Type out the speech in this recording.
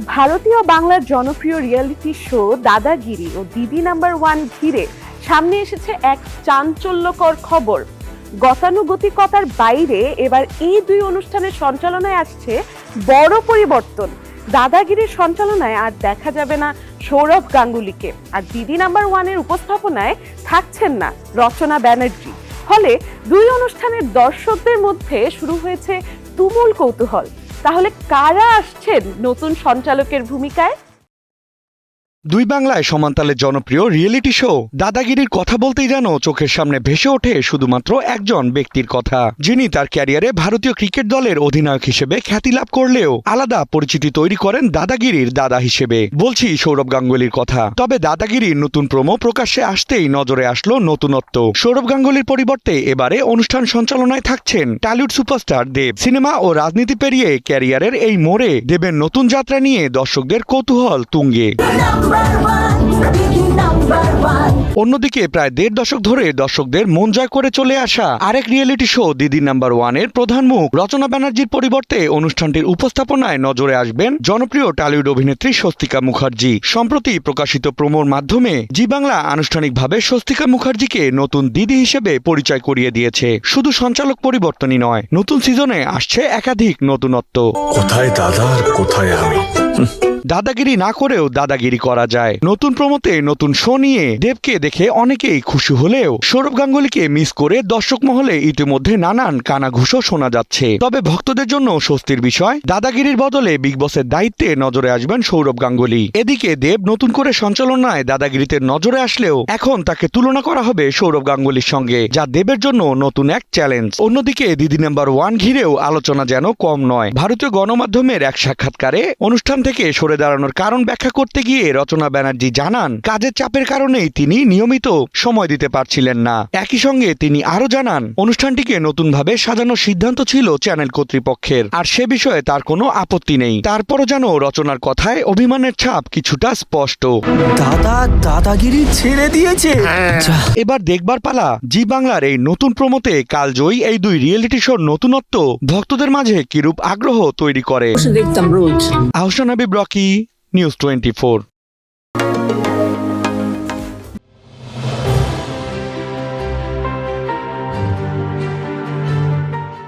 ভারতীয় বাংলার জনপ্রিয় রিয়েলিটি শো দাদাগিরি ও দিদি নাম্বার ওয়ান ঘিরে সামনে এসেছে এক চাঞ্চল্যকর খবর। গতানুগতিকতার বাইরে এবার এই দুই অনুষ্ঠানের সঞ্চালনায় আসছে বড় পরিবর্তন। দাদাগিরির সঞ্চালনায় আর দেখা যাবে না সৌরভ গাঙ্গুলিকে, আর দিদি নাম্বার ওয়ানের উপস্থাপনায় থাকছেন না রচনা ব্যানার্জি। ফলে দুই অনুষ্ঠানের দর্শকদের মধ্যে শুরু হয়েছে তুমুল কৌতূহল। তাহলে কারা আসছেন নতুন সঞ্চালকের ভূমিকায়? দুই বাংলায় সমান্তালে জনপ্রিয় রিয়েলিটি শো দাদাগিরির কথা বলতেই যেন চোখের সামনে ভেসে ওঠে শুধুমাত্র একজন ব্যক্তির কথা, যিনি তার ক্যারিয়ারে ভারতীয় ক্রিকেট দলের অধিনায়ক হিসেবে খ্যাতি লাভ করলেও আলাদা পরিচিতি তৈরি করেন দাদাগিরির দাদা হিসেবে। বলছি সৌরভ গাঙ্গুলির কথা। তবে দাদাগিরির নতুন প্রোমো প্রকাশ্যে আসতেই নজরে আসলো নতুনত্ব। সৌরভ গাঙ্গুলির পরিবর্তে এবারে অনুষ্ঠান সঞ্চালনায় থাকছেন টলিউড সুপারস্টার দেব। সিনেমা ও রাজনীতি পেরিয়ে ক্যারিয়ারের এই মোড়ে দেবের নতুন যাত্রা নিয়ে দর্শকদের কৌতূহল তুঙ্গে। অন্যদিকে প্রায় ১.৫ দশক ধরে দর্শকদের মন জয় করে চলে আসা আরেক রিয়েলিটি শো দিদি নাম্বার ওয়ানের প্রধান মুখ রচনা ব্যানার্জির পরিবর্তে অনুষ্ঠানটির উপস্থাপনায় নজরে আসবেন জনপ্রিয় টলিউড অভিনেত্রী স্বস্তিকা মুখার্জি। সম্প্রতি প্রকাশিত প্রোমোর মাধ্যমে জি বাংলা আনুষ্ঠানিকভাবে স্বস্তিকা মুখার্জিকে নতুন দিদি হিসেবে পরিচয় করিয়ে দিয়েছে। শুধু সঞ্চালক পরিবর্তনই নয়, নতুন সিজনে আসছে একাধিক নতুনত্ব। কোথায় দাদা আর কোথায় আমি? দাদাগিরি না করেও দাদাগিরি করা যায়। নতুন প্রমোতে নতুন শো নিয়ে দেবকে দেখে অনেকেই খুশি হলেও সৌরভ গাঙ্গুলিকে মিস করে দর্শক মহলে ইতিমধ্যে নানান কানাঘুষো শোনা যাচ্ছে। তবে ভক্তদের জন্য স্বস্তির বিষয়, দাদাগিরির বদলে বিগ বসের দায়িত্বে নজরে আসবেন সৌরভ গাঙ্গুলি। এদিকে দেব নতুন করে সঞ্চালনায় দাদাগিরিতে নজরে আসলেও এখন তাকে তুলনা করা হবে সৌরভ গাঙ্গুলির সঙ্গে, যা দেবের জন্য নতুন এক চ্যালেঞ্জ। অন্যদিকে দিদি নাম্বার ওয়ান ঘিরেও আলোচনা যেন কম নয়। ভারতীয় গণমাধ্যমের এক সাক্ষাৎকারে অনুষ্ঠান থেকে সরে দাঁড়ানোর কারণ ব্যাখ্যা করতে গিয়ে রচনা ব্যানার্জি জানান, কাজের চাপের কারণেই তিনি নিয়মিত সময় দিতে পারছিলেন না। একই সঙ্গে তিনি আরো জানান, অনুষ্ঠানটিকে নতুনভাবে সাজানোর সিদ্ধান্ত ছিল চ্যানেল কর্তৃপক্ষের, আর সে বিষয়ে তার কোনো আপত্তি নেই। তারপরও যেন রচনার কথায় অভিমানের ছাপ কিছুটা স্পষ্ট। দাদাগিরি ছেড়ে দিয়েছে। এবার দেখবার পালা জি বাংলার এই নতুন প্রমোতে কালজয়ী এই দুই রিয়েলিটি শোর নতুনত্ব ভক্তদের মাঝে কিরূপ আগ্রহ তৈরি করে। দেখতাম রোজ। আহসান হাবিব, রকি, নিউজ 24।